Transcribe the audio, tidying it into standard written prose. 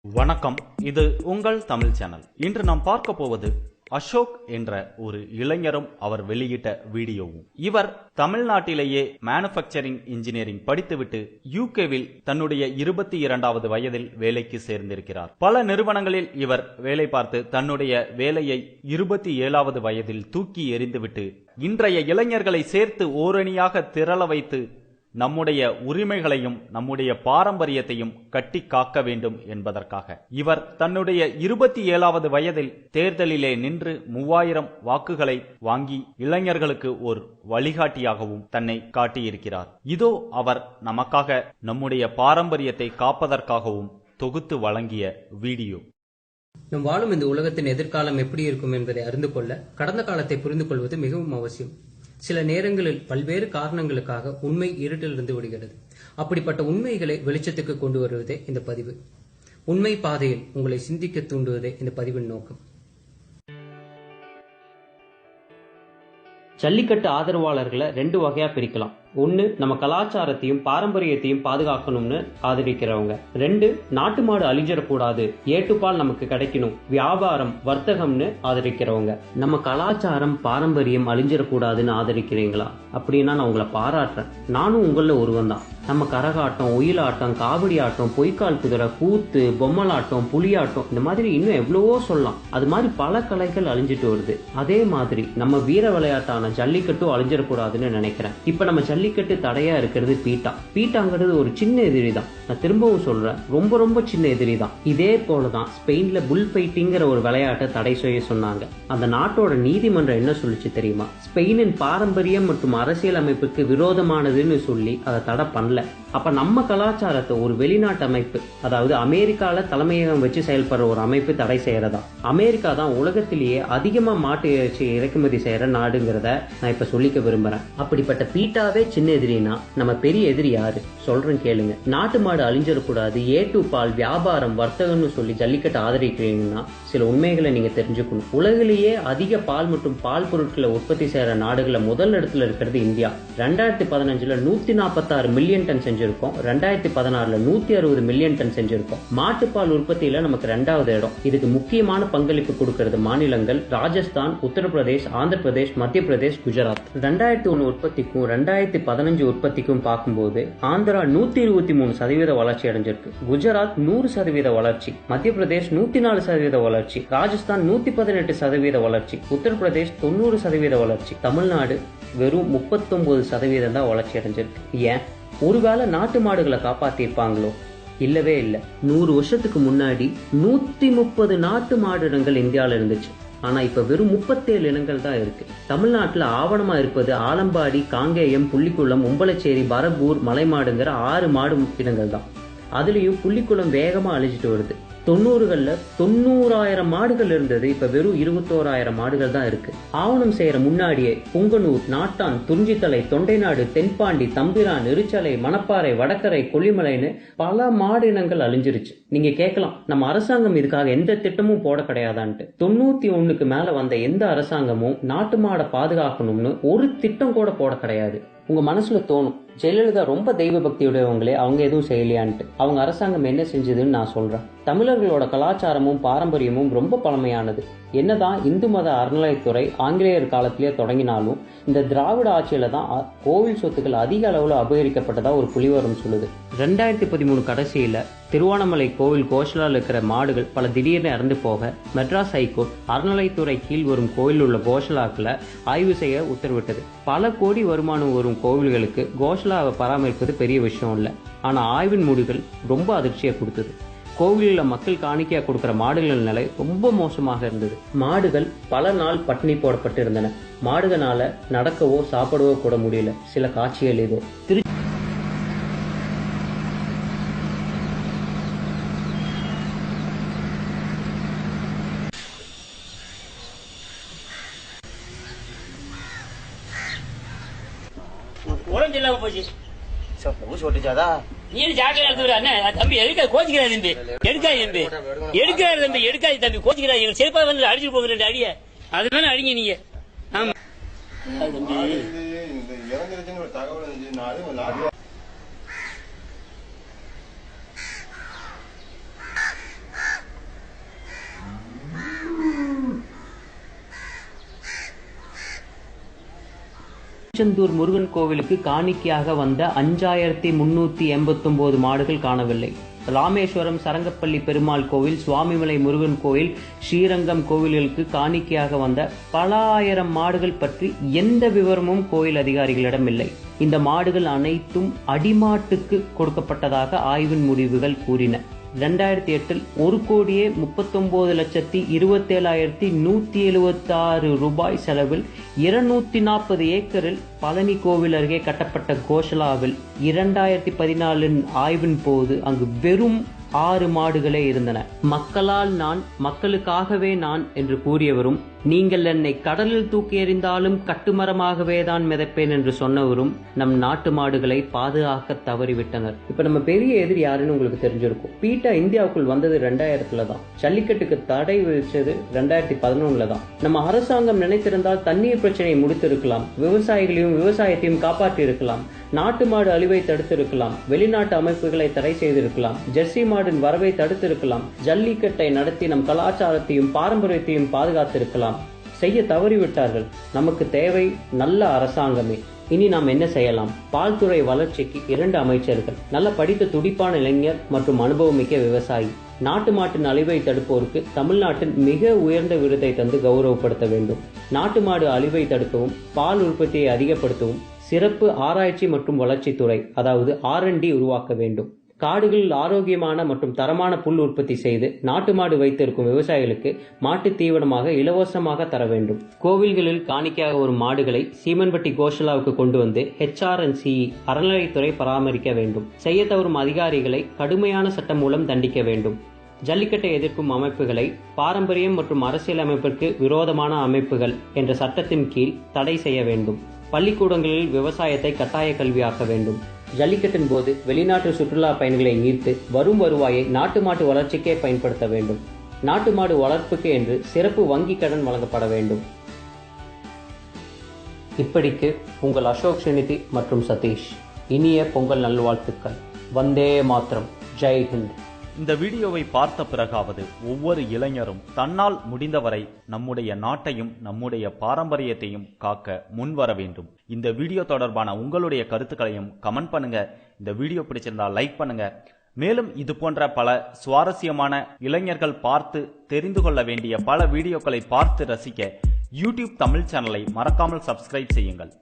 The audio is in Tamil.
வணக்கம், இது உங்கள் தமிழ் சேனல். இன்று நாம் பார்க்க போவது அசோக் என்ற ஒரு இளைஞரும் அவர் வெளியிட்ட வீடியோவும். இவர் தமிழ்நாட்டிலேயே மேனுஃபேக்சரிங் இன்ஜினியரிங் படித்துவிட்டு யூகேவில் தன்னுடைய 22வது வயதில் வேலைக்கு சேர்ந்திருக்கிறார். பல நிறுவனங்களில் இவர் வேலை பார்த்து தன்னுடைய வேலையை 27வது வயதில் தூக்கி எறிந்துவிட்டு இன்றைய இளைஞர்களை சேர்த்து ஓரணியாக திரள வைத்து நம்முடைய உரிமைகளையும் நம்முடைய பாரம்பரியத்தையும் கட்டி காக்க வேண்டும் என்பதற்காக இவர் தன்னுடைய 27வது வயதில் தேர்தலிலே நின்று 3000 வாக்குகளை வாங்கி இளைஞர்களுக்கு ஒரு வழிகாட்டியாகவும் தன்னை காட்டியிருக்கிறார். இதோ அவர் நமக்காக நம்முடைய பாரம்பரியத்தை காப்பதற்காகவும் தொகுத்து வழங்கிய வீடியோ. நம் வாழும் இந்த உலகத்தின் எதிர்காலம் எப்படி இருக்கும் என்பதை அறிந்து கொள்ள கடந்த காலத்தை புரிந்து கொள்வது மிகவும் அவசியம். சில நேரங்களில் பல்வேறு காரணங்களுக்காக உண்மை இருட்டிலிருந்து விடுகிறது. அப்படிப்பட்ட உண்மைகளை வெளிச்சத்துக்கு கொண்டு வருவதே இந்த பதிவு. உண்மை பாதையில் உங்களை சிந்திக்க தூண்டுவதே இந்த பதிவின் நோக்கம். ஜல்லிக்கட்டு ஆதரவாளர்களை 2 வகையா பிரிக்கலாம். ஒன்னு, நம்ம கலாச்சாரத்தையும் பாரம்பரியத்தையும் பாதுகாக்கணும்னு ஆதரிக்கிறவங்க. 2, நாட்டு மாடு அழிஞ்சிடக்கூடாது, ஏட்டுப்பால் நமக்கு கிடைக்கணும், வியாபாரம் வர்த்தகம்னு ஆதரிக்கிறவங்க. நம்ம கலாச்சாரம் பாரம்பரியம் அழிஞ்சிடக்கூடாதுன்னு ஆதரிக்கிறீங்களா? அப்படின்னா நான் உங்களை பாராட்டுறேன். நானும் உங்கள ஒருவன் தான். நம்ம கரகாட்டம், ஒயிலாட்டம், காவடி ஆட்டம், பொய்க்கால் குதிரை, கூத்து, பொம்மலாட்டம், புலியாட்டம், இந்த மாதிரி இன்னும் எவ்வளவோ சொல்லலாம். அது மாதிரி பல கலைகள் அழிஞ்சிட்டு வருது. அதே மாதிரி நம்ம வீர விளையாட்டான ஜல்லிக்கட்டும் அழிஞ்சிடக்கூடாதுன்னு நினைக்கிறேன். இப்ப நம்ம ஜல்லிக்கட்டு தடையா இருக்கிறது பீட்டாங்கிறது ஒரு சின்ன எதிரி தான். நான் திரும்பவும் சொல்றேன், ரொம்ப ரொம்ப சின்ன எதிரி தான். இதே போலதான் ஸ்பெயின்ல புல் ஃபைட்டிங்கிற ஒரு விளையாட்டை தடை செய்ய சொன்னாங்க. அந்த நாட்டோட நீதிமன்றம் என்ன சொல்லுச்சு தெரியுமா? ஸ்பெயினின் பாரம்பரியம் மற்றும் அரசியல் அமைப்புக்கு விரோதமானதுன்னு சொல்லி அதை தடை பண்ணல. அப்ப நம்ம கலாச்சாரத்தை ஒரு வெளிநாட்டு அமைப்பு, அதாவது அமெரிக்கால தலைமையகம் வச்சு செயல்படுற ஒரு அமைப்பு தடை செய்யறதா? அமெரிக்கா தான் உலகத்திலேயே அதிகமா மாட்டு இறைச்சி இறக்குமதி செய்யற நாடுங்கிறத நான் இப்ப சொல்லிக்க விரும்புறேன். அப்படிப்பட்ட பீட்டாவே சின்ன எதிரினா நம்ம பெரிய எதிரி யாரு? சொல்றேன் கேளுங்க. நாட்டு மாடு அழிஞ்சிடக்கூடாது, ஏட்டு பால், வியாபாரம், வர்த்தகம்னு சொல்லி ஜல்லிக்கட்டு ஆதரிக்கிறீங்கன்னா சில உண்மைகளை நீங்க தெரிஞ்சுக்கணும். உலகிலேயே அதிக பால் மற்றும் பால் பொருட்களை உற்பத்தி செய்யற நாடுகளை முதல் இடத்துல இருக்கிறது இந்தியா. 2015ல 146 மில்லியன் டன் செஞ்சிருக்கோம். 2016ல 160 மில்லியன் டன் செஞ்சிருக்கோம். மாட்டுப்பால் உற்பத்தியில நமக்கு 2வது இடம். இதுக்கு முக்கியமான பங்களிப்பு கொடுக்கிறது மாநிலங்கள் ராஜஸ்தான், உத்தரப்பிரதேஷ், ஆந்திர பிரதேஷ், மத்திய பிரதேஷ், குஜராத். 2001 உற்பத்திக்கும் 2015 உற்பத்திக்கும் பார்க்கும்போது ஆந்திரா 123% வளர்ச்சி அடைஞ்சிருக்கு, குஜராத் 100% வளர்ச்சி, மத்திய பிரதேஷ் 104% வளர்ச்சி, ராஜஸ்தான் 118% வளர்ச்சி, உத்தரப்பிரதேஷ் 90% வளர்ச்சி, தமிழ்நாடு வெறும் 39% தான் வளர்ச்சி அடைஞ்சிருக்கு. ஏன்? ஒருவேளை நாட்டு மாடுகளை காப்பாத்திருப்பாங்களோ? இல்லவே இல்லை. 100 வருஷத்துக்கு முன்னாடி 130 நாட்டு மாடு இனங்கள் இந்தியாவில இருந்துச்சு. ஆனா இப்ப வெறும் 37 இனங்கள் தான் இருக்கு. தமிழ்நாட்டுல ஆவணமா இருப்பது ஆலம்பாடி, காங்கேயம், புள்ளிக்குளம், உம்பளச்சேரி, பரப்பூர், மலைமாடுங்கிற 6 மாடு இனங்கள் தான். அதுலயும் புள்ளிக்குளம் வேகமா அழிஞ்சிட்டு வருது. 90களில் 90,000 மாடுகள் இருந்தது, இப்ப வெறும் 21,000 மாடுகள் தான் இருக்கு. ஆவணம் செய்யற முன்னாடியே புங்கனூர், நாட்டான், துறிஞ்சித்தலை, தொண்டைநாடு, தென்பாண்டி, தம்பிரான், இருச்சலை, மணப்பாறை, வடக்கரை, கொல்லிமலைன்னு பல மாடு இனங்கள் அழிஞ்சிருச்சு. நீங்க கேட்கலாம், நம்ம அரசாங்கம் இதுக்காக எந்த திட்டமும் போட கிடையாதான்ட்டு. 91க்கு மேல வந்த எந்த அரசாங்கமும் நாட்டு மாடை பாதுகாக்கணும்னு ஒரு திட்டம் கூட போட கிடையாது. உங்க மனசுல தோணும், ஜெயலலிதா ரொம்ப தெய்வ பக்தியுடையவங்களே, அவங்க எதுவும் செய்யலையான்ட்டு. அவங்க அரசாங்கம் என்ன செஞ்சதுன்னு நான் சொல்றேன். தமிழர்களோட கலாச்சாரமும் பாரம்பரியமும் ரொம்ப பழமையானது. என்னதான் இந்து மத அறநிலையத்துறை ஆங்கிலேயர் காலத்திலேயே தொடங்கினாலும் இந்த திராவிட ஆட்சியில தான் கோவில் சொத்துக்கள் அதிக அளவுல அபகரிக்கப்பட்டதா ஒரு புலிவரம் சொல்லுது. 2013 கடைசியில திருவானமலை கோவில் கோஷலால் இருக்கிற மாடுகள் பல திடீர்னு இறந்து போக மெட்ராஸ் ஹைகோர்ட் அறநிலைத்துறை கீழ் வரும் கோயில் உள்ள கோஷலாக்களை ஆய்வு செய்ய உத்தரவிட்டது. பல கோடி வருமானம் வரும் கோவில்களுக்கு கோஷலாவை பராமரிப்பது பெரிய விஷயம் இல்லை. ஆனா ஆய்வின் முடிவுகள் ரொம்ப அதிர்ச்சியை கொடுத்தது. கோவிலில் மக்கள் காணிக்கையா கொடுக்கிற மாடுகள் நிலை ரொம்ப மோசமாக இருந்தது. மாடுகள் பல நாள் பட்டினி போடப்பட்டு இருந்தன. மாடுகளால நடக்கவோ சாப்பிடவோ கூட முடியல. சில காட்சிகள் இதோ. நீ ஜாக்கிரதை எடுத்துக்கிற அண்ணன் தம்பி, எடுக்க கோச்சிக்கிறாரு தம்பி, எடுக்காது தம்பி, எடுக்காது தம்பி, எடுக்காது தம்பி, கோச்சிக்கிறாரு. எங்க செருப்பா வந்து அடிச்சுட்டு போங்க 2 அடிய, அதுதானே அடிங்க நீங்க. ஆமா தம்பி. திருச்செந்தூர் முருகன் கோவிலுக்கு காணிக்கையாக வந்த 5389 மாடுகள் காணவில்லை. ராமேஸ்வரம் சரங்கப்பள்ளி பெருமாள் கோவில், சுவாமிமலை முருகன் கோவில், ஸ்ரீரங்கம் கோவில்களுக்கு காணிக்கையாக வந்த பல ஆயிரம் மாடுகள் பற்றி எந்த விவரமும் கோயில் அதிகாரிகளிடம் இல்லை. இந்த மாடுகள் அனைத்தும் அடிமாட்டுக்கு கொடுக்கப்பட்டதாக ஆய்வின் முடிவுகள் கூறின. 2008 1,39,27,176 ரூபாய் செலவில் 240 ஏக்கரில் பழனி கோவில் அருகே கட்டப்பட்ட கோஷலாவில் 2014 ஆய்வின் போது அங்கு வெறும் 6 மாடுகளே இருந்தன. மக்களால் நான், மக்களுக்காகவே நான் என்று கூறியவரும், நீங்கள் என்னை கடலில் தூக்கி எறிந்தாலும் கட்டுமரமாகவே தான் மிதப்பேன் என்று சொன்னவரும் நம் நாட்டு மாடுகளை பாதுகாக்க தவறிவிட்டனர். இப்ப நம்ம பெரிய எதிரி யாருன்னு உங்களுக்கு தெரிஞ்சிருக்கும். பீட்டா இந்தியாவுக்குள் வந்தது 2000 தான். ஜல்லிக்கட்டுக்கு தடை விதிச்சது 2011 தான். நம்ம அரசாங்கம் நினைத்திருந்தால் தண்ணீர் பிரச்சனையை முடித்திருக்கலாம், விவசாயிகளையும் விவசாயத்தையும் காப்பாற்றி இருக்கலாம், நாட்டு மாடு அழிவை தடுத்திருக்கலாம், வெளிநாட்டு அமைப்புகளை தடை செய்திருக்கலாம், ஜெர்சி மாடின் வரவை தடுத்திருக்கலாம், ஜல்லிக்கட்டை நடத்தி நம் கலாச்சாரத்தையும் பாரம்பரியத்தையும் பாதுகாத்திருக்கலாம். செய்ய தவறிவிட்டார்கள். நமக்கு தேவை நல்ல அரசாங்கமே. இனி நாம் என்ன செய்யலாம்? பால்துறை வளர்ச்சிக்கு 2 அமைச்சர்கள், நல்ல படித்த துடிப்பான இளைஞர் மற்றும் அனுபவமிக்க விவசாயி. நாட்டு மாட்டின் அழிவை தடுப்போருக்கு தமிழ்நாட்டில் மிக உயர்ந்த விருதை தந்து கௌரவப்படுத்த வேண்டும். நாட்டு மாடு அழிவை தடுக்கவும், பால் உற்பத்தியை அதிகப்படுத்தவும் சிறப்பு ஆராய்ச்சி மற்றும் வளர்ச்சித்துறை, அதாவது R&D உருவாக்க வேண்டும். காடுகளில் ஆரோக்கியமான மற்றும் தரமான புல் உற்பத்தி செய்து நாட்டு மாடு வைத்திருக்கும் விவசாயிகளுக்கு மாட்டு தீவனமாக இலவசமாக தர வேண்டும். கோவில்களில் காணிக்கையாக வரும் மாடுகளை சீமன்பட்டி கோஷலாவுக்கு கொண்டு வந்து HRNCE அறநிலைத்துறை பராமரிக்க வேண்டும். செய்ய தவறும் அதிகாரிகளை கடுமையான சட்டம் மூலம் தண்டிக்க வேண்டும். ஜல்லிக்கட்டை எதிர்க்கும் அமைப்புகளை பாரம்பரியம் மற்றும் அரசியல் அமைப்பிற்கு விரோதமான அமைப்புகள் என்ற சட்டத்தின் கீழ் தடை செய்ய வேண்டும். பள்ளிக்கூடங்களில் விவசாயத்தை கட்டாய கல்வியாக்க வேண்டும். ஜல்லிக்கட்டின் போது வெளிநாட்டு சுற்றுலா பயணிகளை ஈர்த்து வரும் வருவாயை நாட்டு மாட்டு வளர்ச்சிக்கே பயன்படுத்த வேண்டும். நாட்டு மாடு வளர்ப்புக்கு என்று சிறப்பு வங்கி கடன் வழங்கப்பட வேண்டும். இப்படிக்கு உங்கள் அசோக் ஸ்ரீநிதி மற்றும் சதீஷ். இனிய பொங்கல் நல்வாழ்த்துக்கள். வந்தே மாத்திரம். ஜெய் ஹிந்த். இந்த வீடியோவை பார்த்த பிறகாவது ஒவ்வொரு இளைஞரும் தன்னால் முடிந்தவரை நம்முடைய நாட்டையும் நம்முடைய பாரம்பரியத்தையும் காக்க முன்வர வேண்டும். இந்த வீடியோ தொடர்பான உங்களுடைய கருத்துக்களையும் கமெண்ட் பண்ணுங்க. இந்த வீடியோ பிடிச்சிருந்தா லைக் பண்ணுங்க. மேலும் இது போன்ற பல சுவாரஸ்யமான இளைஞர்கள் பார்த்து தெரிந்து கொள்ள வேண்டிய பல வீடியோக்களை பார்த்து ரசிக்க யூடியூப் தமிழ் சேனலை மறக்காமல் சப்ஸ்கிரைப் செய்யுங்கள்.